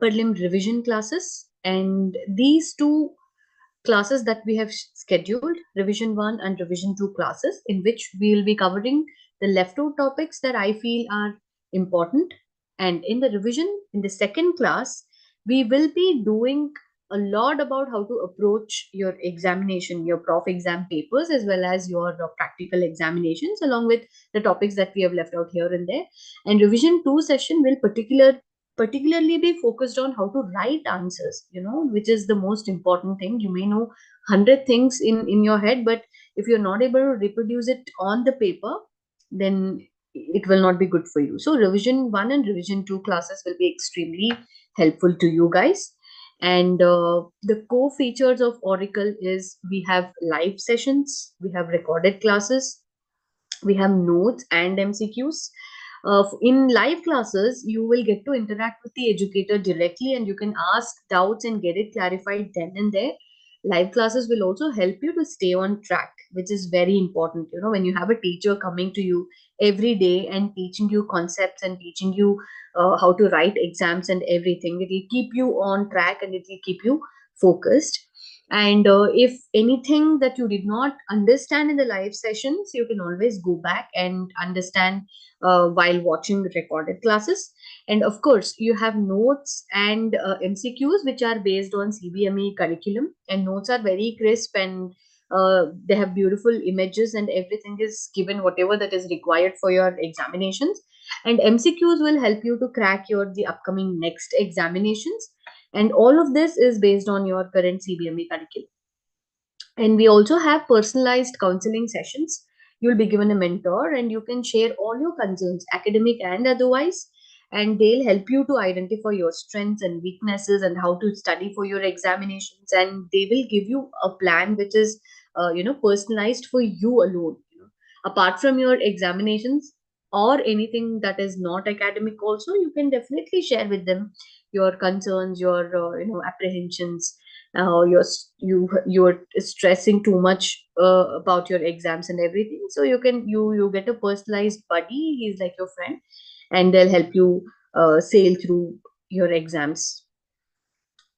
upper limb revision classes, and these two classes that we have scheduled, revision 1 and revision 2 classes, in which we will be covering the left out topics that I feel are important. And in the revision, in the second class, we will be doing a lot about how to approach your examination, your prof exam papers, as well as your practical examinations, along with the topics that we have left out here and there. And revision 2 session will particularly be focused on how to write answers, which is the most important thing. You may know 100 things in your head, but if you're not able to reproduce it on the paper, then it will not be good for you. So revision 1 and revision 2 classes will be extremely helpful to you guys. And the core features of Auricle is we have live sessions, we have recorded classes, we have notes and MCQs. In live classes, you will get to interact with the educator directly, and you can ask doubts and get it clarified then and there. Live classes will also help you to stay on track, which is very important. When you have a teacher coming to you every day and teaching you concepts and teaching you how to write exams and everything, it will keep you on track and it will keep you focused. And if anything that you did not understand in the live sessions, you can always go back and understand while watching recorded classes. And of course, you have notes and MCQs, which are based on CBME curriculum. And notes are very crisp, and they have beautiful images, and everything is given whatever that is required for your examinations. And MCQs will help you to crack the upcoming next examinations. And all of this is based on your current CBME curriculum. And we also have personalized counseling sessions. You'll be given a mentor and you can share all your concerns, academic and otherwise, and they'll help you to identify your strengths and weaknesses and how to study for your examinations. And they will give you a plan which is, personalized for you alone. Apart from your examinations or anything that is not academic, also you can definitely share with them your concerns, your apprehensions. You're stressing too much about your exams and everything, so you get a personalized buddy. He's like your friend, and they'll help you sail through your exams.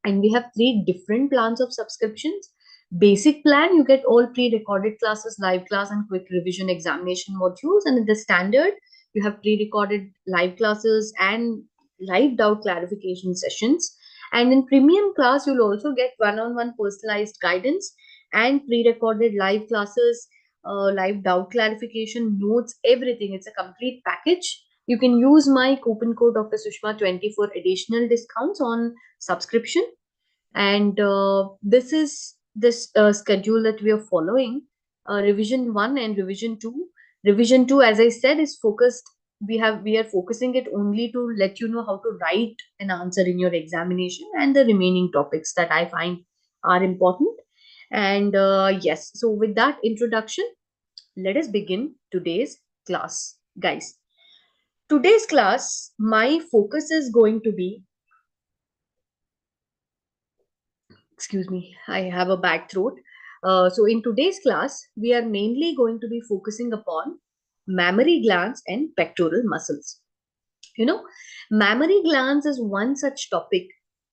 And we have 3 different plans of subscriptions. Basic plan, you get all pre-recorded classes, live class, and quick revision examination modules. And in the standard, you have pre-recorded live classes and live doubt clarification sessions. And in premium class, you'll also get one-on-one personalized guidance and pre-recorded live classes, live doubt clarification, notes, everything. It's a complete package. You can use my coupon code Dr. Sushma 20 for additional discounts on subscription. And this is this schedule that we are following. Revision 1 and revision 2. Revision 2, as I said, is focused. We are focusing it only to let you know how to write an answer in your examination, and the remaining topics that I find are important. And yes, so with that introduction, let us begin today's class, guys. Today's class, my focus is going to be, excuse me, I have a bad throat. So in today's class, we are mainly going to be focusing upon mammary glands and pectoral muscles. Mammary glands is one such topic.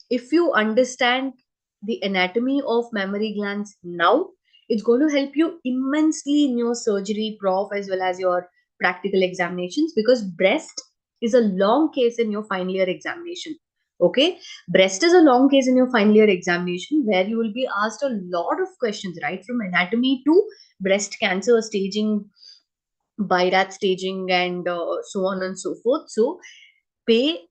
If you understand the anatomy of mammary glands now, it's going to help you immensely in your surgery, prof, as well as your practical examinations, because breast is a long case in your final year examination. Okay, breast is a long case in your final year examination, where you will be asked a lot of questions, right, from anatomy to breast cancer staging, BIRAT staging, and so on and so forth. So pay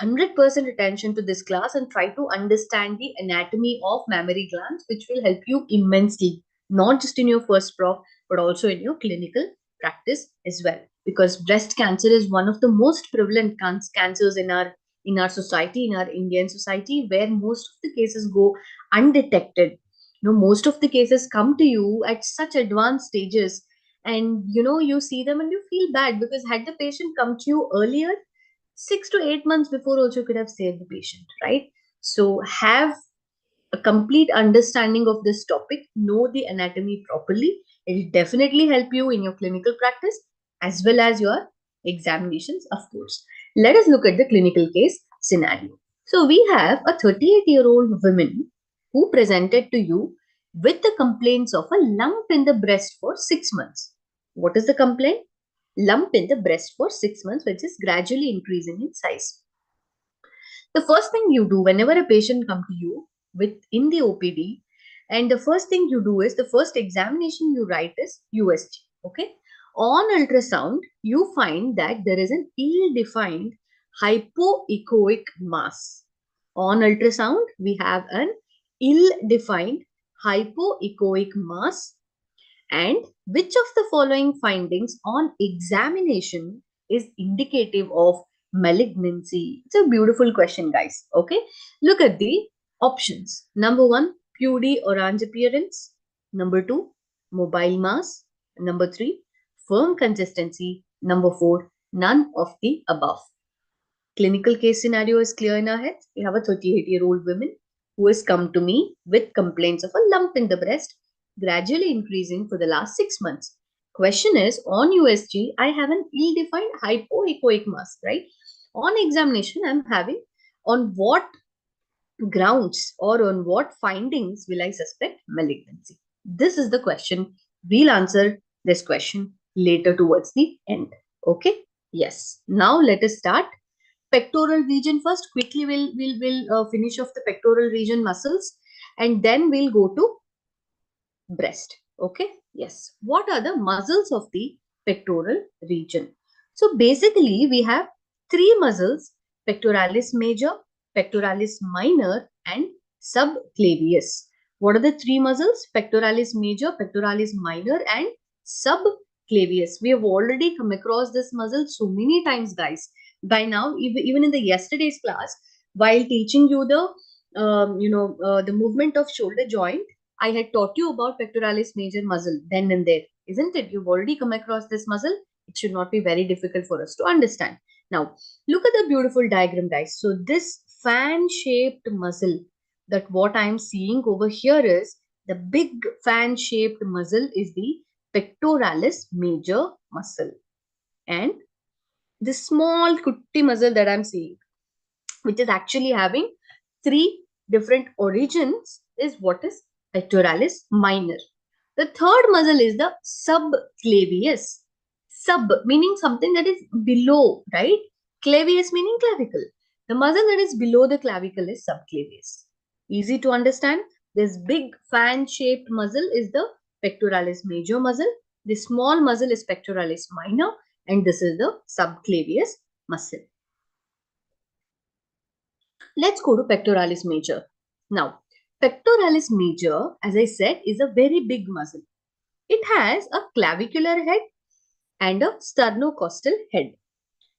100% attention to this class and try to understand the anatomy of mammary glands, which will help you immensely, not just in your first prof, but also in your clinical practice as well. Because breast cancer is one of the most prevalent cancers in our society, in our Indian society, where most of the cases go undetected. Most of the cases come to you at such advanced stages, and you see them and you feel bad, because had the patient come to you earlier, 6 to 8 months before, also you could have saved the patient, right? So have a complete understanding of this topic, know the anatomy properly. It will definitely help you in your clinical practice as well as your examinations, of course. Let us look at the clinical case scenario. So we have a 38-year-old woman who presented to you with the complaints of a lump in the breast for 6 months. What is the complaint? Lump in the breast for 6 months, which is gradually increasing in size. The first thing you do whenever a patient come to you with in the OPD, and the first thing you do is the first examination you write is USG. Okay. On ultrasound, you find that there is an ill-defined hypoechoic mass. On ultrasound, we have an ill-defined hypoechoic mass, and which of the following findings on examination is indicative of malignancy? It's a beautiful question, guys. Okay, look at the options. Number one, pudy orange appearance. Number two, mobile mass. Number three, firm consistency. Number four, none of the above. Clinical case scenario is clear in our heads. We have a 38-year-old woman who has come to me with complaints of a lump in the breast, gradually increasing for the last 6 months. Question is, on USG, I have an ill-defined hypoechoic mass, right? On examination, I'm having on what grounds or on what findings will I suspect malignancy? This is the question. We'll answer this question later towards the end. Okay? Yes. Now let us start pectoral region first. Quickly, we'll finish off the pectoral region muscles, and then we'll go to breast. Okay. Yes. What are the muscles of the pectoral region? So basically, we have three muscles: pectoralis major, pectoralis minor, and subclavius. What are the three muscles? Pectoralis major, pectoralis minor, and subclavius. We have already come across this muscle so many times, guys. By now, even in the yesterday's class, while teaching you the movement of shoulder joint, I had taught you about pectoralis major muscle then and there, isn't it? You've already come across this muscle. It should not be very difficult for us to understand. Now, look at the beautiful diagram, guys. So this fan-shaped muscle, that what I'm seeing over here is the big fan-shaped muscle is the pectoralis major muscle. And the small kutti muscle that I'm seeing, which is actually having three different origins, is what is pectoralis minor. The third muscle is the subclavius. Sub meaning something that is below, right? Clavius meaning clavicle. The muscle that is below the clavicle is subclavius. Easy to understand. This big fan-shaped muscle is the pectoralis major muscle. The small muscle is pectoralis minor, and this is the subclavius muscle. Let's go to pectoralis major. Now, pectoralis major, as I said, is a very big muscle. It has a clavicular head and a sternocostal head.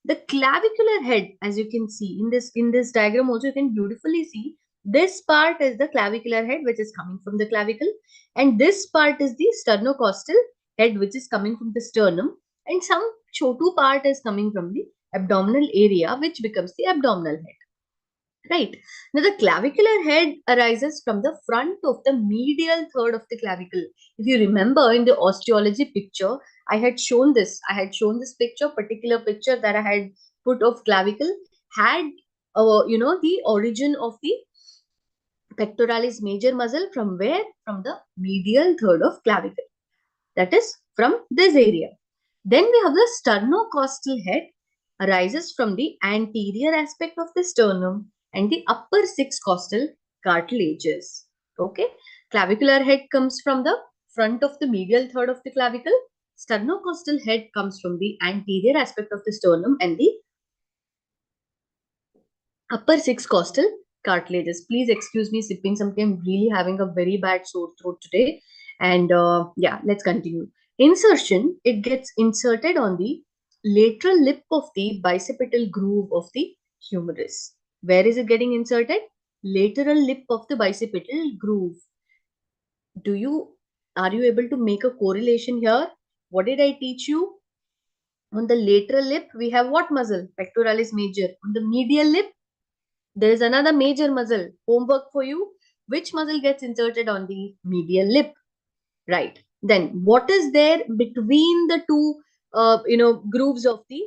The clavicular head, as you can see in this diagram also, you can beautifully see this part is the clavicular head, which is coming from the clavicle, and this part is the sternocostal head, which is coming from the sternum, and some chotu part is coming from the abdominal area, which becomes the abdominal head. Right. Now, the clavicular head arises from the front of the medial third of the clavicle. If you remember in the osteology picture, I had shown this. I had shown this picture, particular picture that I had put of clavicle had, the origin of the pectoralis major muscle from where? From the medial third of clavicle. That is from this area. Then we have the sternocostal head arises from the anterior aspect of the sternum and the upper six costal cartilages. Okay. Clavicular head comes from the front of the medial third of the clavicle. Sternocostal head comes from the anterior aspect of the sternum and the upper six costal cartilages. Please excuse me sipping something. I'm really having a very bad sore throat today. And yeah, let's continue. Insertion, it gets inserted on the lateral lip of the bicipital groove of the humerus. Where is it getting inserted? Lateral lip of the bicipital groove. Are you able to make a correlation here? What did I teach you? On the lateral lip, we have what muscle? Pectoralis major. On the medial lip, there is another major muscle. Homework for you. Which muscle gets inserted on the medial lip? Right. Then what is there between the two, grooves of the,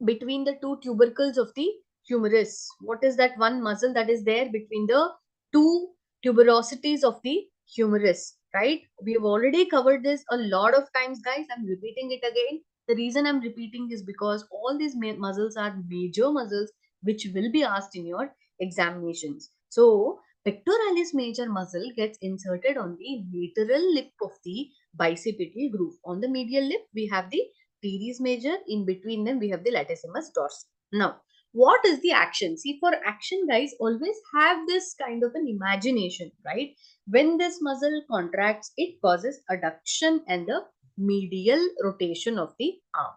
between the two tubercles of the humerus. What is that one muscle that is there between the two tuberosities of the humerus, right? We have already covered this a lot of times, guys. I'm repeating it again. The reason I'm repeating is because all these muscles are major muscles which will be asked in your examinations. So, pectoralis major muscle gets inserted on the lateral lip of the bicipital groove. On the medial lip, we have the teres major. In between them, we have the latissimus dorsi. Now, what is the action? See, for action, guys, always have this kind of an imagination, right? When this muscle contracts, it causes adduction and the medial rotation of the arm.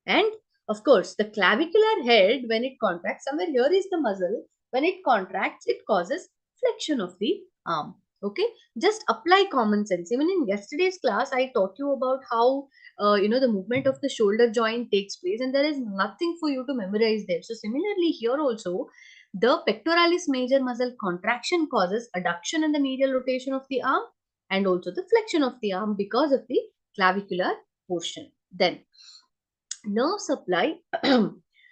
And of course, the clavicular head, when it contracts, somewhere here is the muscle. When it contracts, it causes flexion of the arm. Okay, just apply common sense. Even in yesterday's class, I taught you about how the movement of the shoulder joint takes place, and there is nothing for you to memorize there. So similarly here also, the pectoralis major muscle contraction causes adduction and the medial rotation of the arm, and also the flexion of the arm because of the clavicular portion. Then nerve supply.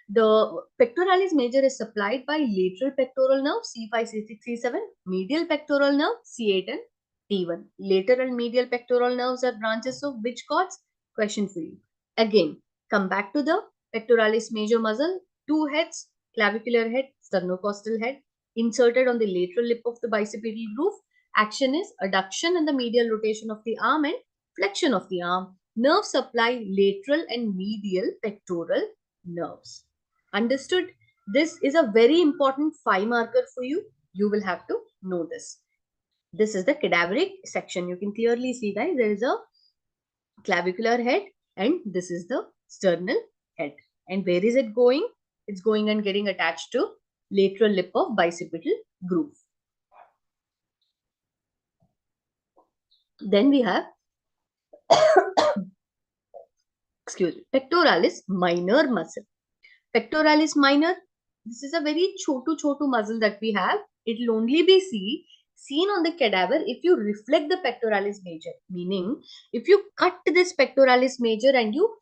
The pectoralis major is supplied by lateral pectoral nerve C5, C6, C7, medial pectoral nerve C8 and T1. Lateral and medial pectoral nerves are branches of which cords? Question for you. Again, come back to the pectoralis major muscle. Two heads, clavicular head, sternocostal head, inserted on the lateral lip of the bicipital groove. Action is adduction and the medial rotation of the arm and flexion of the arm. Nerve supply lateral and medial pectoral nerves. Understood? This is a very important 5 marker for you. You will have to know this. This is the cadaveric section. You can clearly see, guys, there is a clavicular head and this is the sternal head. And where is it going? It's going and getting attached to lateral lip of bicipital groove. Then we have excuse me, pectoralis minor muscle. Pectoralis minor, this is a very chotu muscle that we have. It will only be seen on the cadaver if you reflect the pectoralis major. Meaning, if you cut this pectoralis major and you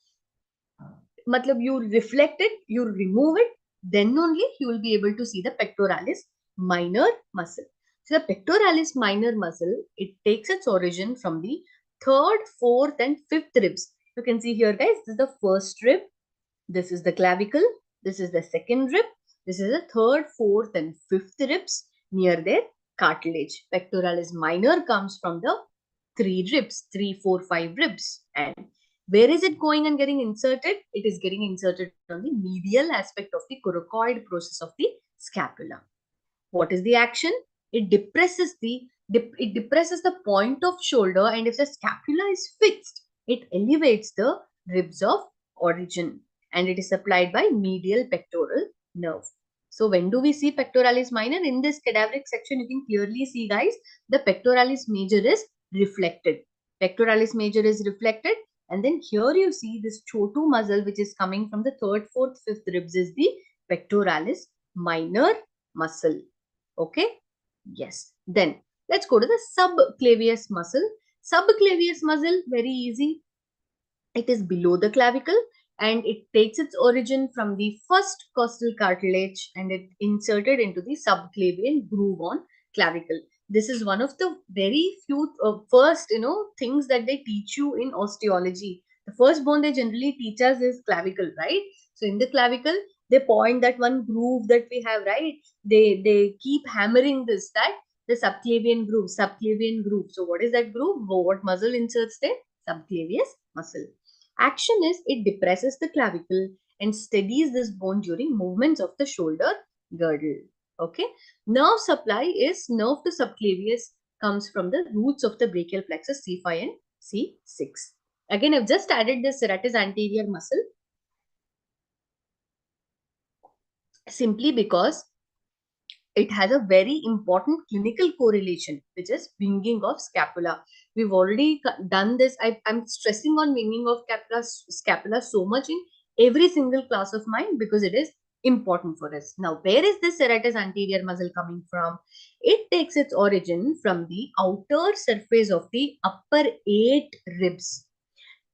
reflect it, you remove it, then only you will be able to see the pectoralis minor muscle. So the pectoralis minor muscle, it takes its origin from the third, fourth and fifth ribs. You can see here, guys, this is the first rib. This is the clavicle. This is the second rib. This is the third, fourth and fifth ribs near their cartilage. Pectoralis minor comes from the 3 ribs, 3, 4, 5 ribs. And where is it going and getting inserted? It is getting inserted on the medial aspect of the coracoid process of the scapula. What is the action? It depresses the point of shoulder, and if the scapula is fixed, it elevates the ribs of origin, and it is supplied by medial pectoral nerve. So when do we see pectoralis minor? In this cadaveric section, you can clearly see, guys, the pectoralis major is reflected. Pectoralis major is reflected, and then here you see this chotu muscle which is coming from the third, fourth, fifth ribs is the pectoralis minor muscle. Okay? Yes. Then let's go to the subclavius muscle. Subclavius muscle, very easy. It is below the clavicle and it takes its origin from the first costal cartilage and it inserted into the subclavian groove on clavicle. This is one of the very few first things that they teach you in osteology. The first bone they generally teach us is clavicle, right? So in the clavicle they point that one groove that we have, right? They keep hammering this, that the subclavian groove. So what is that groove? What muscle inserts there? Subclavius muscle. Action is it depresses the clavicle and steadies this bone during movements of the shoulder girdle. Okay. Nerve supply is nerve to subclavius comes from the roots of the brachial plexus C5 and C6. Again, I've just added this serratus anterior muscle simply because it has a very important clinical correlation, which is winging of scapula. We've already done this. I'm stressing on winging of scapula so much in every single class of mine because it is important for us. Now, where is this serratus anterior muscle coming from? It takes its origin from the outer surface of the upper 8 ribs.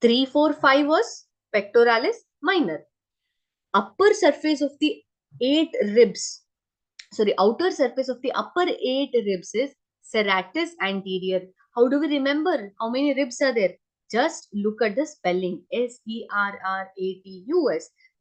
3, 4, 5 was pectoralis minor. Upper surface of the eight ribs. So the outer surface of the upper eight ribs is serratus anterior. How do we remember how many ribs are there? Just look at the spelling, Serratus.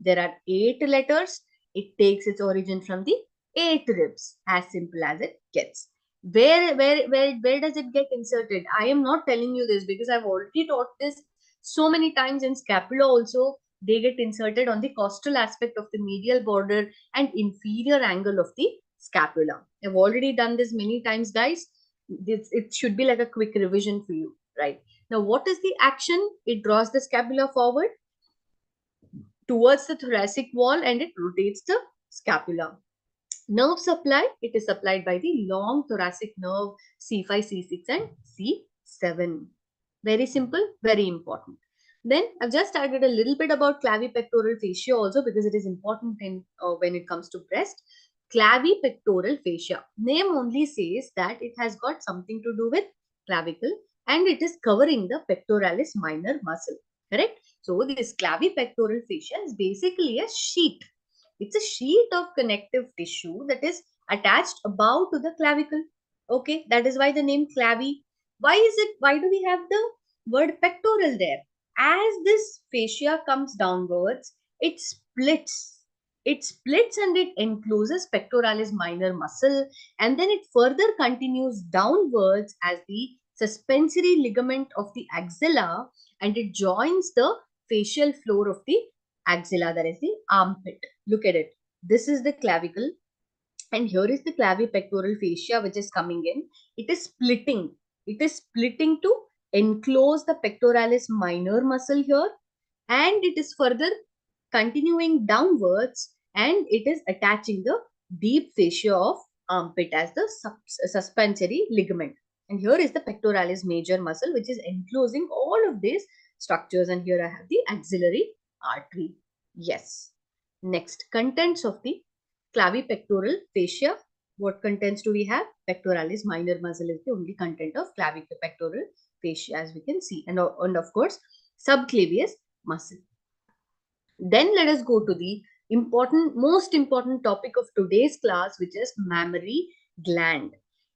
There are eight letters. It takes its origin from the eight ribs, as simple as it gets. Where does it get inserted? I am not telling you this because I've already taught this so many times. In scapula also, they get inserted on the costal aspect of the medial border and inferior angle of the scapula. I've already done this many times, guys. It should be like a quick revision for you, right? Now, what is the action? It draws the scapula forward towards the thoracic wall and it rotates the scapula. Nerve supply, it is supplied by the long thoracic nerve C5, C6 and C7. Very simple, very important. Then I've just added a little bit about clavipectoral fascia also because it is important in when it comes to breast. Clavipectoral fascia. Name only says that it has got something to do with clavicle and it is covering the pectoralis minor muscle. Correct? So this clavipectoral fascia is basically a sheet. It's a sheet of connective tissue that is attached above to the clavicle. Okay, that is why the name clavi. Why do we have the word pectoral there? As this fascia comes downwards, it splits. It splits and it encloses pectoralis minor muscle and then it further continues downwards as the suspensory ligament of the axilla and it joins the facial floor of the axilla, that is the armpit. Look at it. This is the clavicle and here is the clavipectoral fascia which is coming in. It is splitting. It is splitting to enclose the pectoralis minor muscle here and it is further continuing downwards and it is attaching the deep fascia of armpit as the suspensory ligament. And here is the pectoralis major muscle which is enclosing all of these structures and here I have the axillary artery. Yes. Next, contents of the clavipectoral fascia. What contents do we have? Pectoralis minor muscle is the only content of clavipectoral fascia as we can see and of course subclavius muscle. Then let us go to the most important topic of today's class, which is mammary gland.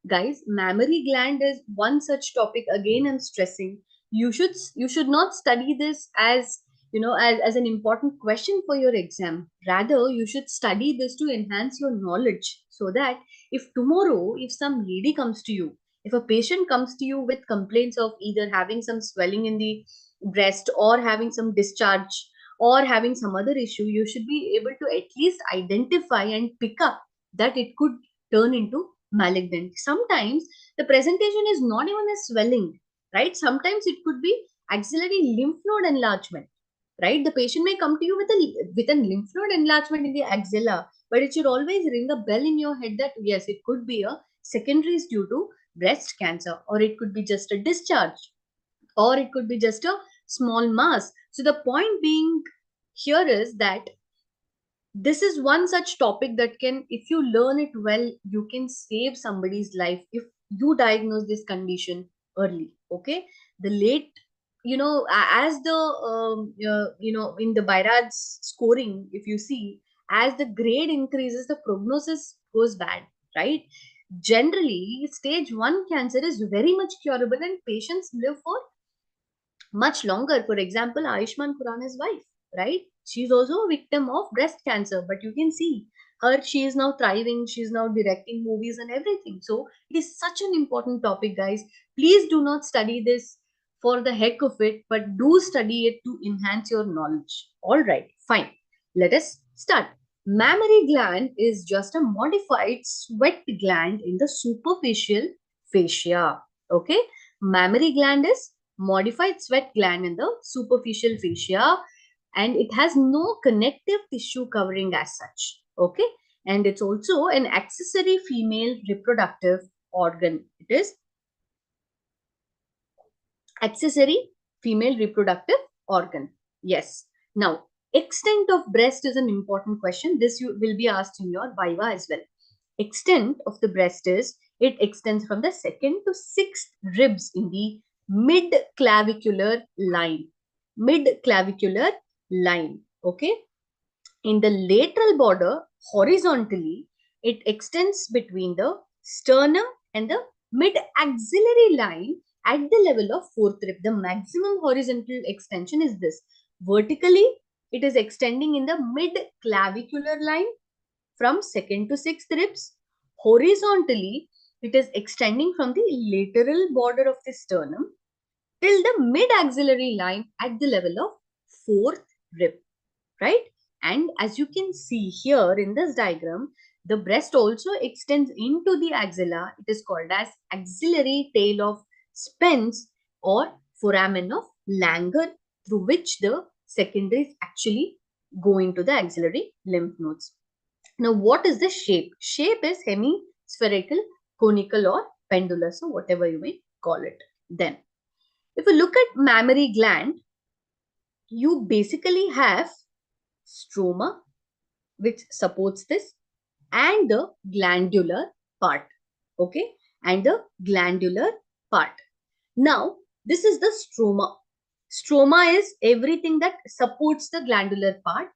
Guys, mammary gland is one such topic. Again, I'm stressing you should not study this as as an important question for your exam. Rather, you should study this to enhance your knowledge so that if tomorrow, if some lady comes to you, if a patient comes to you with complaints of either having some swelling in the breast or having some discharge or having some other issue, you should be able to at least identify and pick up that it could turn into malignant. Sometimes the presentation is not even a swelling, right? Sometimes it could be axillary lymph node enlargement, right? The patient may come to you with a lymph node enlargement in the axilla, but it should always ring a bell in your head that yes, it could be a secondary due to breast cancer, or it could be just a discharge, or it could be just a small mass. So the point being here is that this is one such topic that can, if you learn it well, you can save somebody's life if you diagnose this condition early. Okay, the late, as the in the Bairad's scoring, if you see, as the grade increases, the prognosis goes bad, right? Generally, stage 1 cancer is very much curable and patients live for much longer. For example, Ayushman Khurrana's wife, right? She's also a victim of breast cancer, but you can see her, she is now thriving, she's now directing movies and everything. So it is such an important topic, guys. Please do not study this for the heck of it, but do study it to enhance your knowledge. All right, fine. Let us start. Mammary gland is just a modified sweat gland in the superficial fascia. Okay, mammary gland is modified sweat gland in the superficial fascia and it has no connective tissue covering as such. Okay, and it's also an accessory female reproductive organ. It is accessory female reproductive organ. Yes. Now, extent of breast is an important question. This will be asked in your viva as well. Extent of the breast is, it extends from the second to sixth ribs in the mid clavicular line. Mid clavicular line. Okay. In the lateral border, horizontally, it extends between the sternum and the mid-axillary line at the level of fourth rib. The maximum horizontal extension is this. Vertically, it is extending in the mid-clavicular line from second to sixth ribs. Horizontally, it is extending from the lateral border of the sternum till the mid-axillary line at the level of fourth rib, right? And as you can see here in this diagram, the breast also extends into the axilla. It is called as axillary tail of Spence or foramen of Langer, through which the secondaries actually go into the axillary lymph nodes. Now, what is the shape? Shape is hemispherical, conical, or pendular, so whatever you may call it. Then, if you look at mammary gland, you basically have stroma, which supports this, and the glandular part. Okay, and the glandular part. Now, this is the stroma. Stroma is everything that supports the glandular part,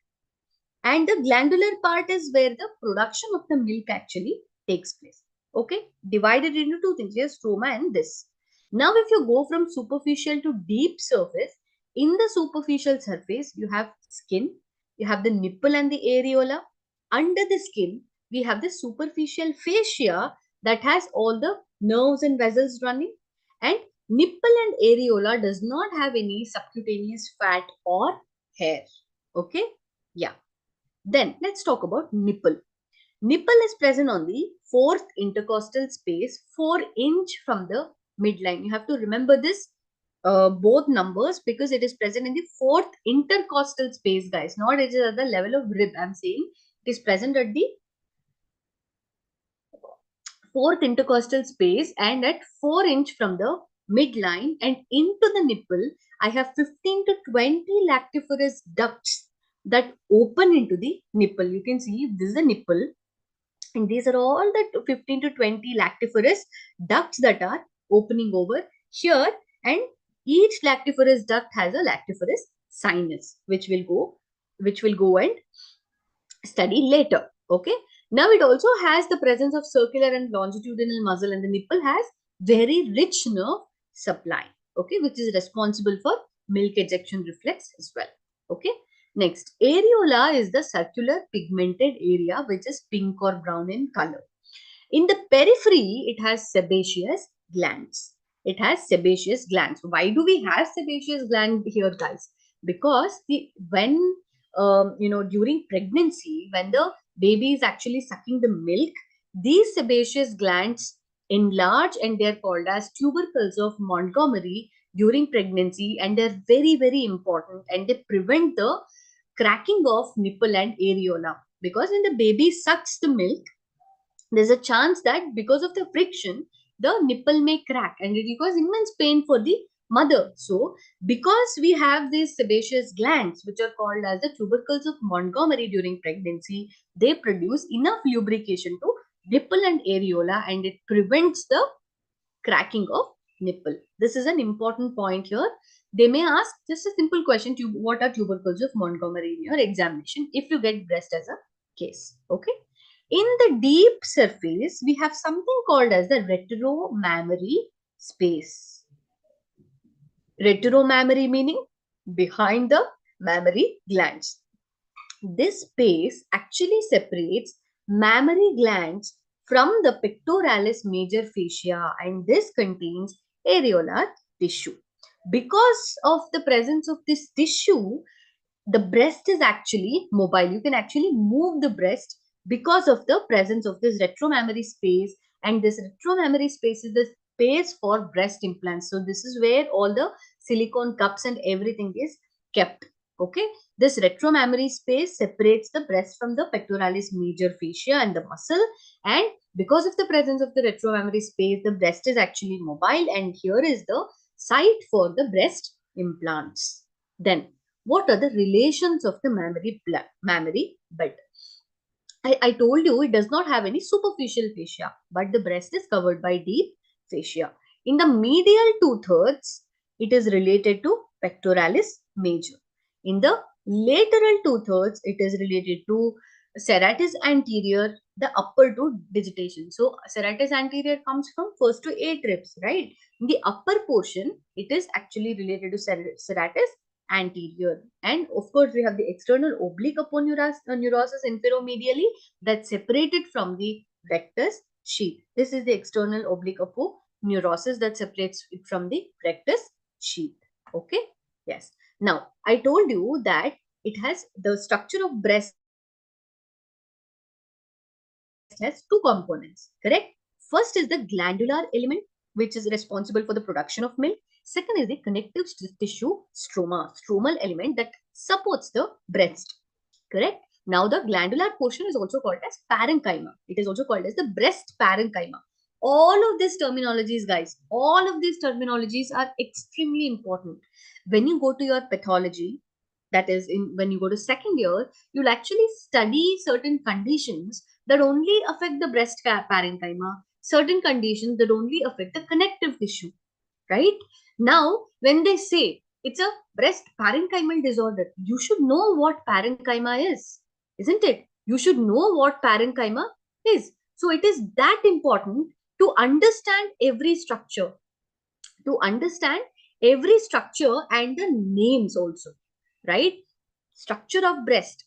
and the glandular part is where the production of the milk actually takes place. Okay, divided into two things, here stroma and this. Now, if you go from superficial to deep surface, in the superficial surface, you have skin, you have the nipple and the areola. Under the skin, we have the superficial fascia that has all the nerves and vessels running. And nipple and areola does not have any subcutaneous fat or hair. Okay, yeah. Then let's talk about nipple. Nipple is present on the fourth intercostal space, 4" from the midline. You have to remember this, both numbers, because it is present in the fourth intercostal space, guys. Not it is at the level of rib. I'm saying it is present at the fourth intercostal space and at 4" from the midline, and into the nipple, I have 15 to 20 lactiferous ducts that open into the nipple. You can see this is a nipple, and these are all the 15 to 20 lactiferous ducts that are opening over here, and each lactiferous duct has a lactiferous sinus, which will go and study later. Okay. Now it also has the presence of circular and longitudinal muscle, and the nipple has very rich nerve supply. Okay, which is responsible for milk ejection reflex as well. Okay. Next, areola is the circular pigmented area which is pink or brown in color. In the periphery, it has sebaceous glands. It has sebaceous glands. Why do we have sebaceous gland here, guys? Because during pregnancy, when the baby is actually sucking the milk, these sebaceous glands enlarge and they are called as tubercles of Montgomery during pregnancy, and they're very, very important, and they prevent the cracking of nipple and areola, because when the baby sucks the milk, there's a chance that because of the friction, the nipple may crack and it will cause immense pain for the mother. So, because we have these sebaceous glands, which are called as the tubercles of Montgomery during pregnancy, they produce enough lubrication to nipple and areola, and it prevents the cracking of nipple. This is an important point here. They may ask just a simple question, what are tubercles of Montgomery in your examination if you get breast as a case. Okay. In the deep surface, we have something called as the retromammary space. Retromammary meaning behind the mammary glands. This space actually separates mammary glands from the pectoralis major fascia, and this contains areolar tissue. Because of the presence of this tissue, the breast is actually mobile. You can actually move the breast because of the presence of this retromammary space, and this retromammary space is the space for breast implants. So this is where all the silicone cups and everything is kept. Okay, this retromammary space separates the breast from the pectoralis major fascia and the muscle, and because of the presence of the retromammary space, the breast is actually mobile, and here is the site for the breast implants. Then, what are the relations of the mammary bed? I told you it does not have any superficial fascia, but the breast is covered by deep fascia. In the medial 2/3, it is related to pectoralis major. In the lateral 2/3, it is related to serratus anterior, the upper to digitation. So serratus anterior comes from first to 8 ribs, right? In the upper portion, it is actually related to serratus anterior. And of course, we have the external oblique aponeurosis inferomedially that's separated from the rectus sheath. This is the external oblique aponeurosis that separates it from the rectus sheath. Okay? Yes. Now, I told you that it has the structure of breast has two components, correct? First is the glandular element, which is responsible for the production of milk. Second is the connective tissue stroma, stromal element that supports the breast, correct? Now, the glandular portion is also called as parenchyma. It is also called as the breast parenchyma. All of these terminologies, guys, all of these terminologies are extremely important. When you go to your pathology, that is when you go to second year, you'll actually study certain conditions that only affect the breast parenchyma, certain conditions that only affect the connective tissue, right? Now, when they say it's a breast parenchymal disorder, you should know what parenchyma is, isn't it? You should know what parenchyma is. So it is that important to understand every structure, and the names also, right? Structure of breast,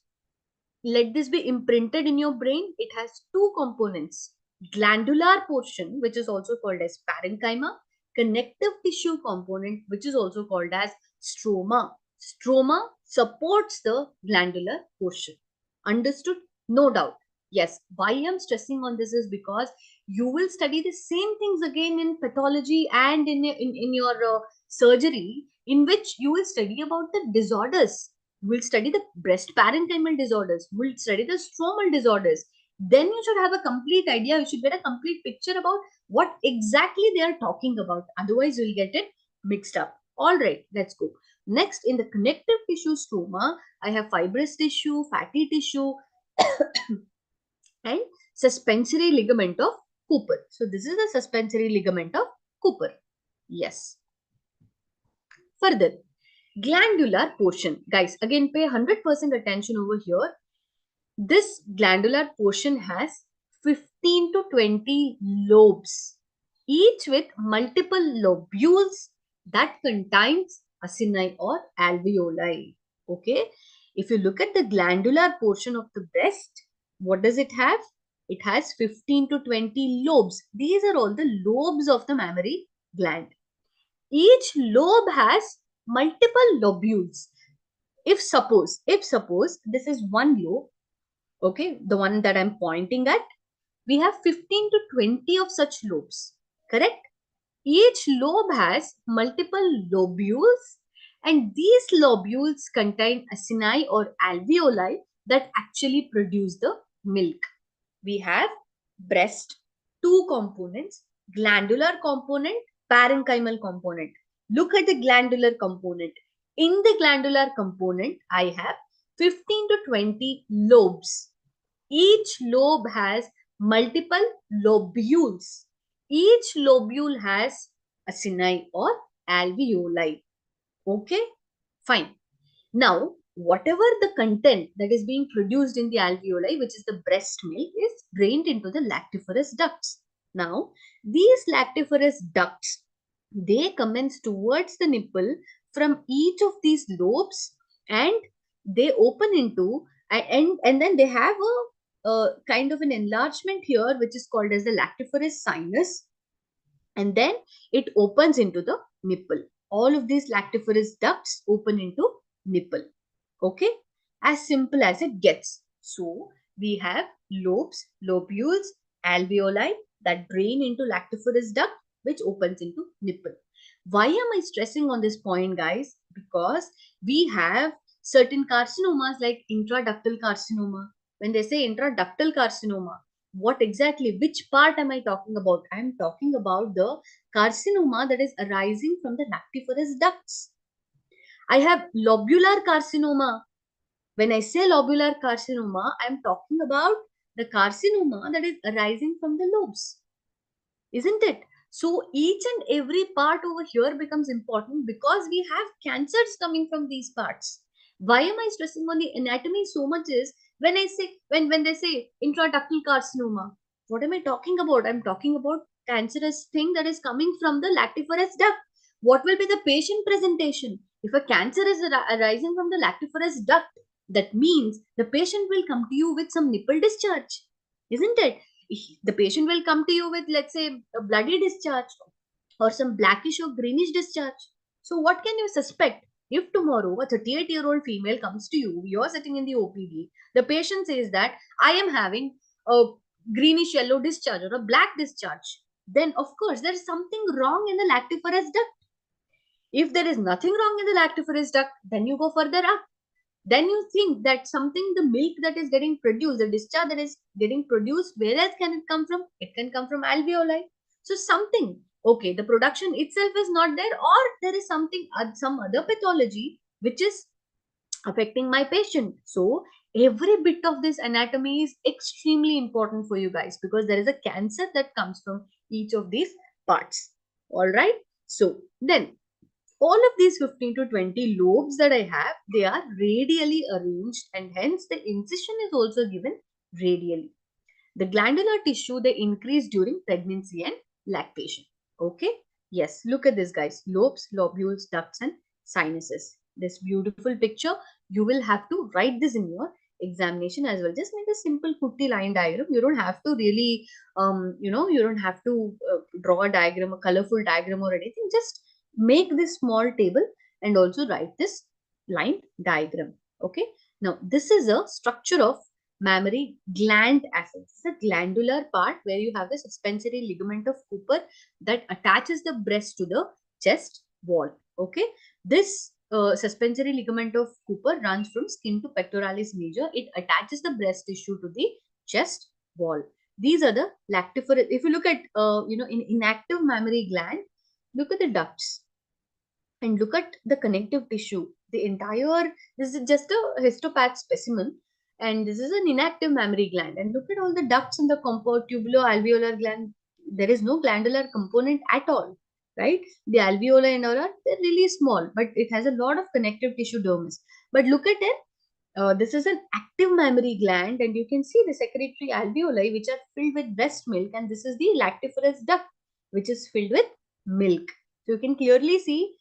let this be imprinted in your brain. It has two components: glandular portion, which is also called as parenchyma, connective tissue component, which is also called as stroma. Stroma supports the glandular portion. Understood? No doubt. Yes. Why I'm stressing on this is because you will study the same things again in pathology and in your surgery, in which you will study about the disorders. We'll study the breast parenchymal disorders. We'll study the stromal disorders. Then you should have a complete idea. You should get a complete picture about what exactly they are talking about. Otherwise, you'll get it mixed up. All right, let's go. Next, in the connective tissue stroma, I have fibrous tissue, fatty tissue, and suspensory ligament of Cooper. So this is the suspensory ligament of Cooper. Yes. Further, glandular portion. Guys, again pay 100% attention over here. This glandular portion has 15 to 20 lobes, each with multiple lobules that contains acini or alveoli. Okay. If you look at the glandular portion of the breast, what does it have? It has 15 to 20 lobes. These are all the lobes of the mammary gland. Each lobe has multiple lobules. If suppose this is one lobe, okay, the one that I'm pointing at, we have 15 to 20 of such lobes, correct? Each lobe has multiple lobules, and these lobules contain acini or alveoli that actually produce the milk. We have breast, two components: glandular component, parenchymal component. Look at the glandular component. In the glandular component, I have 15 to 20 lobes. Each lobe has multiple lobules. Each lobule has acini or alveoli. Okay, fine. Now, whatever the content that is being produced in the alveoli, which is the breast milk, is drained into the lactiferous ducts. Now, these lactiferous ducts, they commence towards the nipple from each of these lobes, and they open into, and then they have a kind of an enlargement here, which is called as the lactiferous sinus, and then it opens into the nipple. All of these lactiferous ducts open into nipple. Okay, as simple as it gets. So we have lobes, lobules, alveoli that drain into lactiferous duct, which opens into nipple. Why am I stressing on this point, guys? Because we have certain carcinomas like intraductal carcinoma. When they say intraductal carcinoma, what exactly, which part am I talking about? I am talking about the carcinoma that is arising from the lactiferous ducts. I have lobular carcinoma. When I say lobular carcinoma, I am talking about the carcinoma that is arising from the lobes, isn't it? So each and every part over here becomes important because we have cancers coming from these parts. Why am I stressing on the anatomy so much is When I say, when they say intraductal carcinoma, what am I talking about? I'm talking about cancerous thing that is coming from the lactiferous duct. What will be the patient presentation? If a cancer is arising from the lactiferous duct, that means the patient will come to you with some nipple discharge, isn't it? The patient will come to you with, let's say, a bloody discharge or some blackish or greenish discharge. So, what can you suspect? If tomorrow a 38-year-old female comes to you, you're sitting in the OPD, the patient says that I am having a greenish yellow discharge or a black discharge, then of course there is something wrong in the lactiferous duct. If there is nothing wrong in the lactiferous duct, then you go further up. Then you think that something, the milk that is getting produced, the discharge that is getting produced, where else can it come from? It can come from alveoli. So something, okay, the production itself is not there, or there is something, some other pathology which is affecting my patient. So every bit of this anatomy is extremely important for you guys, because there is a cancer that comes from each of these parts. All right. So then all of these 15 to 20 lobes that I have, they are radially arranged, and hence the incision is also given radially. The glandular tissue, they increase during pregnancy and lactation. Okay. Yes. Look at this, guys. Lobes, lobules, ducts, and sinuses. This beautiful picture, you will have to write this in your examination as well. Just make a simple putty line diagram. You don't have to really, you don't have to draw a diagram, a colorful diagram or anything. Just make this small table and also write this line diagram. Okay. Now, this is a structure of mammary gland assets. The glandular part where you have the suspensory ligament of Cooper that attaches the breast to the chest wall. Okay, this suspensory ligament of Cooper runs from skin to pectoralis major. It attaches the breast tissue to the chest wall. These are the lactiferous. If you look at in inactive mammary gland, look at the ducts and look at the connective tissue. The entire, this is just a histopath specimen, and this is an inactive mammary gland. And look at all the ducts in the compound tubulo-alveolar gland. There is no glandular component at all, right? The alveoli and all are, they're really small, but it has a lot of connective tissue dermis. But look at it. This is an active mammary gland, and you can see the secretory alveoli which are filled with breast milk, and this is the lactiferous duct which is filled with milk. So you can clearly see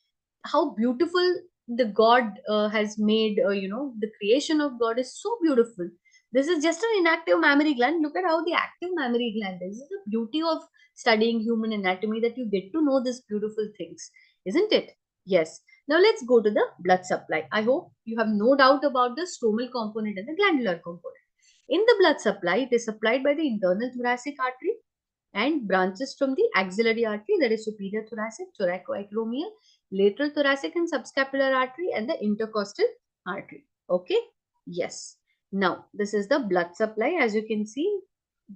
how beautiful the God has made. The creation of God is so beautiful. This is just an inactive mammary gland. Look at how the active mammary gland is. This is the beauty of studying human anatomy, that you get to know these beautiful things, isn't it? Yes. Now let's go to the blood supply. I hope you have no doubt about the stromal component and the glandular component. In the blood supply, it is supplied by the internal thoracic artery and branches from the axillary artery, that is superior thoracic, thoracoacromial, lateral thoracic and subscapular artery, and the intercostal artery. Okay. Yes. Now, this is the blood supply. As you can see,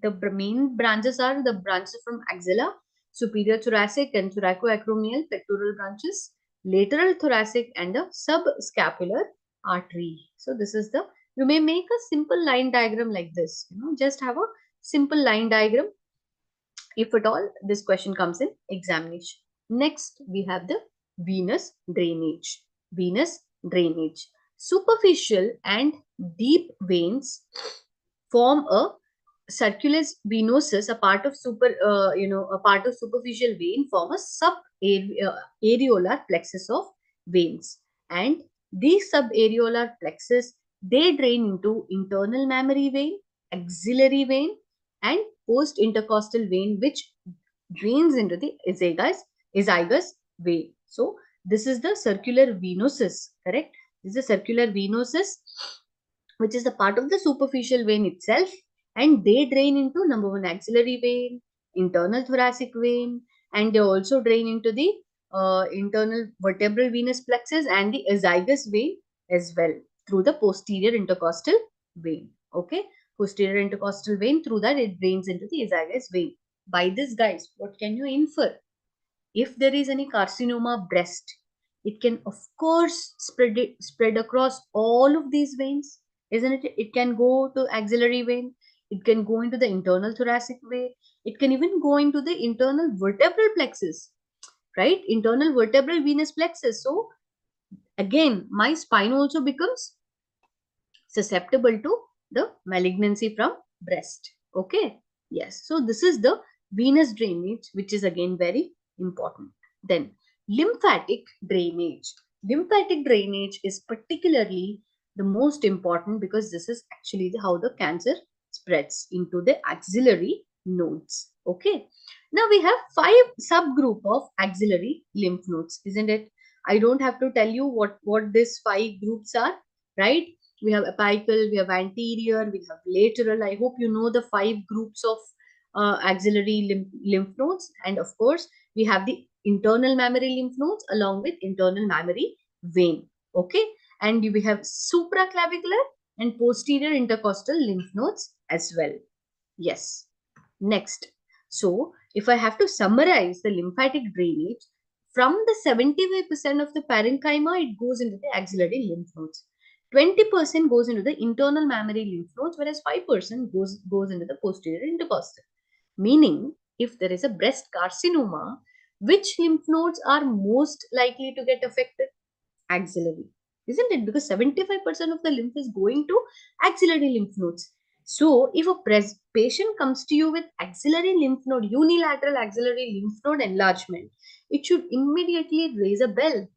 the main branches are the branches from axilla, superior thoracic and thoracoacromial pectoral branches, lateral thoracic, and the subscapular artery. So this is the, you may make a simple line diagram like this, just have a simple line diagram if at all this question comes in examination. Next, we have the venous drainage. Venous drainage. Superficial and deep veins form a circulus venosus, a part of a part of superficial vein, form a subareolar plexus of veins, and these subareolar plexus, they drain into internal mammary vein, axillary vein, and post intercostal vein, which drains into the azygous vein. So this is the circular venosus, correct? This is a circular venosus, which is the part of the superficial vein itself, and they drain into number one axillary vein, internal thoracic vein, and they also drain into the internal vertebral venous plexus and the azygous vein as well through the posterior intercostal vein. Okay, posterior intercostal vein, through that it drains into the azygous vein. By this, guys, what can you infer? If there is any carcinoma of breast, it can of course spread across all of these veins, isn't it? It can go to axillary vein, it can go into the internal thoracic vein, it can even go into the internal vertebral plexus, right? Internal vertebral venous plexus. So again, my spine also becomes susceptible to the malignancy from breast. Okay. Yes. So this is the venous drainage, which is again very important. Then lymphatic drainage. Lymphatic drainage is particularly the most important because this is actually how the cancer spreads into the axillary nodes. Okay. Now we have 5 subgroup of axillary lymph nodes, isn't it? I don't have to tell you what these 5 groups are, right? We have apical, we have anterior, we have lateral. I hope you know the 5 groups of axillary lymph nodes. And of course, we have the internal mammary lymph nodes along with internal mammary vein. Okay. And we have supraclavicular and posterior intercostal lymph nodes as well. Yes. Next. So, if I have to summarize the lymphatic drainage, from the 75% of the parenchyma, it goes into the axillary lymph nodes. 20% goes into the internal mammary lymph nodes, whereas 5% goes into the posterior intercostal. Meaning, if there is a breast carcinoma, which lymph nodes are most likely to get affected? Axillary, isn't it? Because 75% of the lymph is going to axillary lymph nodes. So, if a patient comes to you with axillary lymph node, unilateral axillary lymph node enlargement, it should immediately raise a bell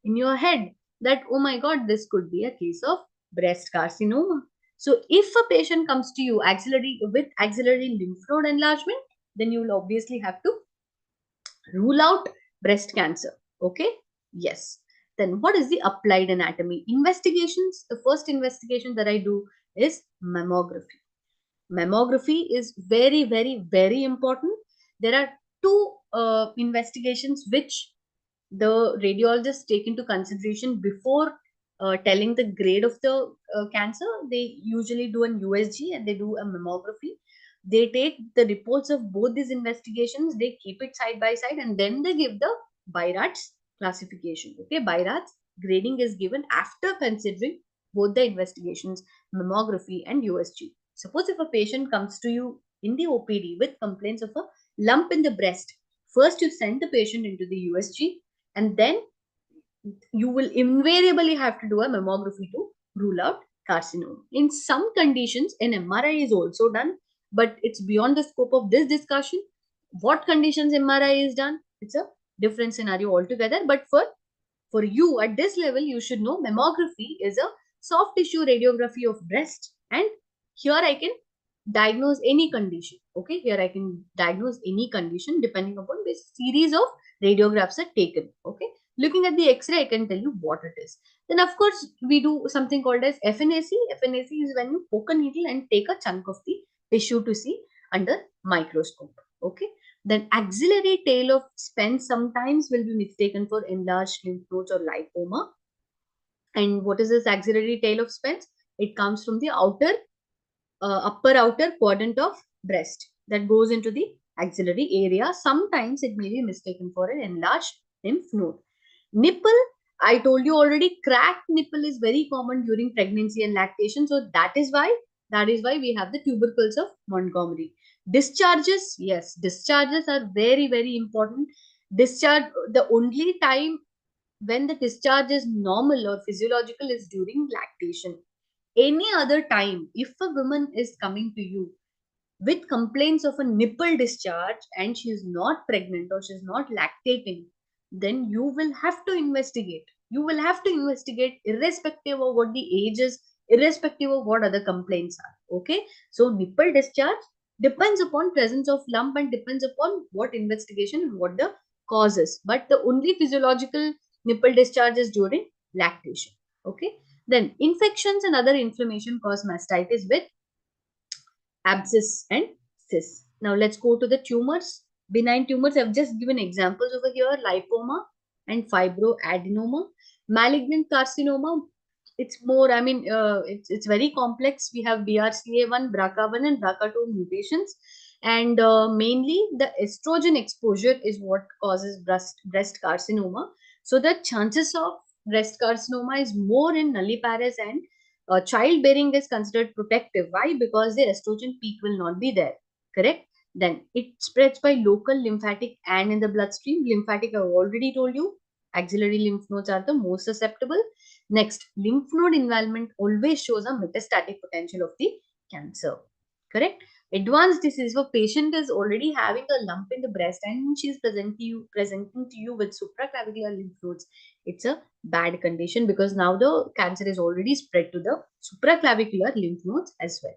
in your head that, oh my God, this could be a case of breast carcinoma. So, if a patient comes to you with axillary lymph node enlargement, then you will obviously have to rule out breast cancer. Okay. Yes. Then what is the applied anatomy investigations? The first investigation that I do is mammography. Mammography is very, very, very important. There are two investigations which the radiologists take into consideration before telling the grade of the cancer. They usually do an USG and they do a mammography. They take the reports of both these investigations, they keep it side by side, and then they give the BIRATS classification. Okay, BIRATS grading is given after considering both the investigations, mammography and USG. Suppose if a patient comes to you in the OPD with complaints of a lump in the breast, first you send the patient into the USG, and then you will invariably have to do a mammography to rule out carcinoma. In some conditions, an MRI is also done, but it's beyond the scope of this discussion. What conditions MRI is done? It's a different scenario altogether. But for you at this level, you should know mammography is a soft tissue radiography of breast, and here I can diagnose any condition. Okay, here I can diagnose any condition depending upon this series of radiographs are taken. Okay, looking at the X-ray, I can tell you what it is. Then, of course, we do something called as FNAC. FNAC is when you poke a needle and take a chunk of the tissue to see under microscope. Okay. Then axillary tail of Spence sometimes will be mistaken for enlarged lymph nodes or lipoma. And what is this axillary tail of Spence? It comes from the upper outer quadrant of breast that goes into the axillary area. Sometimes it may be mistaken for an enlarged lymph node. Nipple, I told you already, cracked nipple is very common during pregnancy and lactation. So that is why we have the tubercles of Montgomery. Discharges, yes, discharges are very, very important. Discharge, the only time when the discharge is normal or physiological is during lactation. Any other time, if a woman is coming to you with complaints of a nipple discharge and she is not pregnant or she is not lactating, then you will have to investigate. You will have to investigate irrespective of what the age is, irrespective of what other complaints are. Okay. So nipple discharge depends upon presence of lump and depends upon what investigation and what the cause is. But the only physiological nipple discharge is during lactation. Okay. Then infections and other inflammation cause mastitis with abscess and cysts. Now let's go to the tumors. Benign tumors, I've just given examples over here, lipoma and fibroadenoma. Malignant carcinoma, it's more, it's very complex. We have BRCA1, BRCA1 and BRCA2 mutations. And mainly the estrogen exposure is what causes breast carcinoma. So the chances of breast carcinoma is more in nulliparous, and childbearing is considered protective. Why? Because the estrogen peak will not be there. Correct? Then it spreads by local lymphatic and in the bloodstream. Lymphatic, I've already told you. Axillary lymph nodes are the most susceptible. Next, lymph node involvement always shows a metastatic potential of the cancer. Correct? Advanced disease, if a patient is already having a lump in the breast and she is presenting to you with supraclavicular lymph nodes, it's a bad condition because now the cancer is already spread to the supraclavicular lymph nodes as well.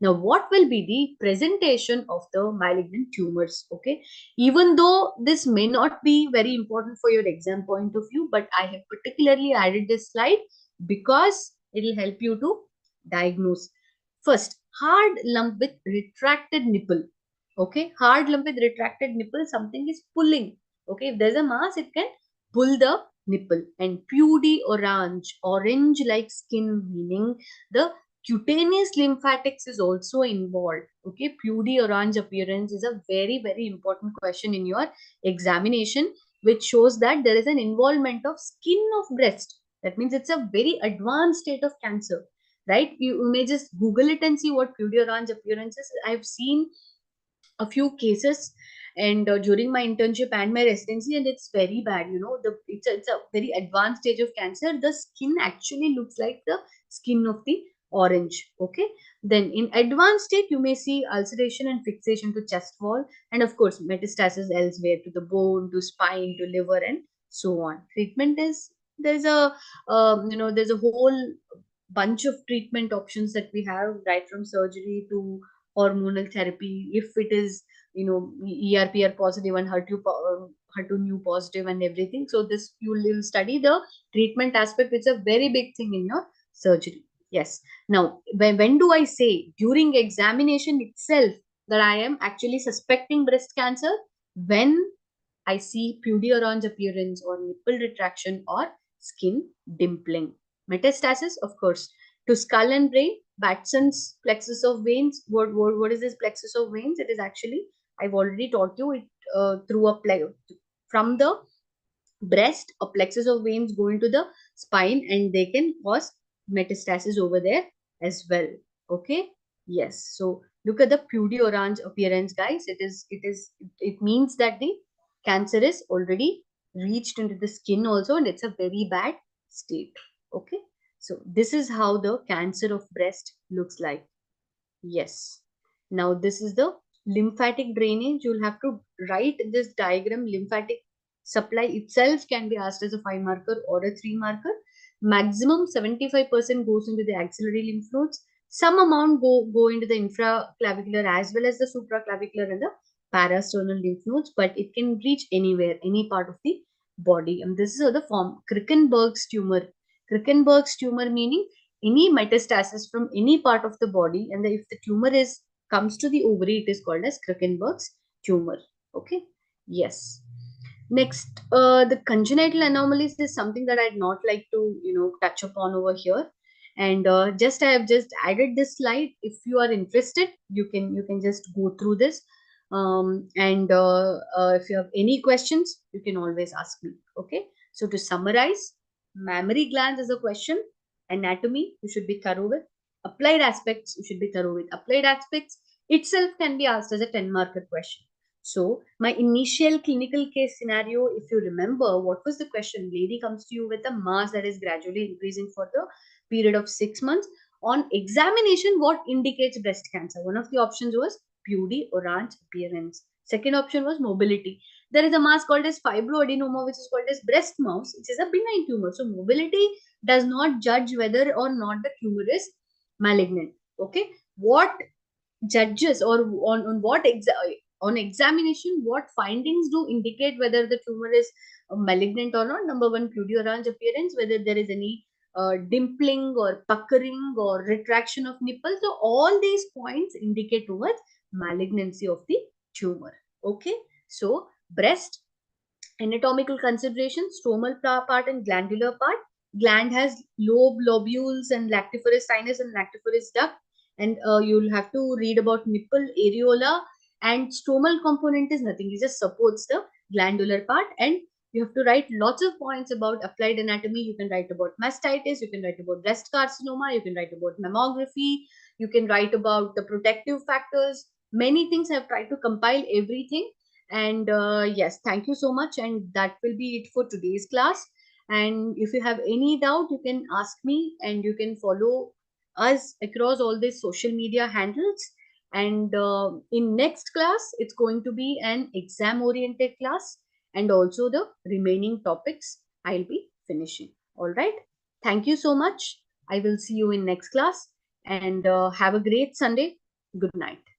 Now, what will be the presentation of the malignant tumors? Okay, even though this may not be very important for your exam point of view, but I have particularly added this slide because it will help you to diagnose. First, hard lump with retracted nipple. Okay, hard lump with retracted nipple, something is pulling. Okay, if there's a mass, it can pull the nipple. And pudy orange like skin, meaning the cutaneous lymphatics is also involved. Okay, pudy orange appearance is a very important question in your examination, which shows that there is an involvement of skin of breast. That means it's a very advanced state of cancer, right? You may just Google it and see what pudy orange appearance is. I've seen a few cases and during my internship and my residency, and it's very bad. It's a very advanced stage of cancer. The skin actually looks like the skin of the orange. Okay, then in advanced state you may see ulceration and fixation to chest wall, and of course metastasis elsewhere to the bone, to spine, to liver, and so on. Treatment is, there's a whole bunch of treatment options that we have, right from surgery to hormonal therapy. If it is, ERPR positive and HER2 positive and everything. So this you will study the treatment aspect. It's a very big thing in your surgery. Yes. Now, when do I say during examination itself that I am actually suspecting breast cancer? When I see pudy orange appearance or nipple retraction or skin dimpling. Metastasis, of course, to skull and brain, Batson's plexus of veins. What is this plexus of veins? It is actually, I've already taught you it through from the breast, a plexus of veins go into the spine and they can cause metastasis over there as well. Okay. Yes. So look at the pudy orange appearance, guys. It means that the cancer is already reached into the skin also, and it's a very bad state. Okay. So this is how the cancer of breast looks like. Yes. Now this is the lymphatic drainage. You'll have to write this diagram. Lymphatic supply itself can be asked as a 5 marker or a 3 marker. Maximum 75% goes into the axillary lymph nodes. Some amount go into the infraclavicular as well as the supraclavicular and the parasternal lymph nodes, but it can reach anywhere, any part of the body. And this is the form Krickenberg's tumor. Krickenberg's tumor meaning any metastasis from any part of the body, and if the tumor is comes to the ovary, it is called as Krickenberg's tumor. Okay. Yes. Next, the congenital anomalies is something that I'd not like to touch upon over here, and I have just added this slide. If you are interested, you can just go through this, and if you have any questions, you can always ask me. Okay. So to summarize, mammary glands is a question. Anatomy you should be thorough with. Applied aspects you should be thorough with. Applied aspects itself can be asked as a 10-marker question. So my initial clinical case scenario, if you remember, what was the question? Lady comes to you with a mass that is gradually increasing for the period of 6 months. On examination, what indicates breast cancer? One of the options was pudy orange appearance. Second option was mobility. There is a mass called as fibroadenoma, which is called as breast mouse, which is a benign tumor. So mobility does not judge whether or not the tumor is malignant. Okay. What judges, or on what on examination, what findings do indicate whether the tumor is malignant or not? Number one, pudy orange appearance, whether there is any dimpling or puckering or retraction of nipples. So all these points indicate towards malignancy of the tumor. Okay. So breast, anatomical considerations, stromal part and glandular part. Gland has lobules and lactiferous sinus and lactiferous duct. And you'll have to read about nipple, areola, and stromal component is nothing. It just supports the glandular part. And you have to write lots of points about applied anatomy. You can write about mastitis. You can write about breast carcinoma. You can write about mammography. You can write about the protective factors. Many things. I have tried to compile everything. And yes, thank you so much. And that will be it for today's class. And if you have any doubt, you can ask me, and you can follow us across all these social media handles. And in next class, it's going to be an exam oriented class, and also the remaining topics I'll be finishing. All right. Thank you so much. I will see you in next class, and have a great Sunday. Good night.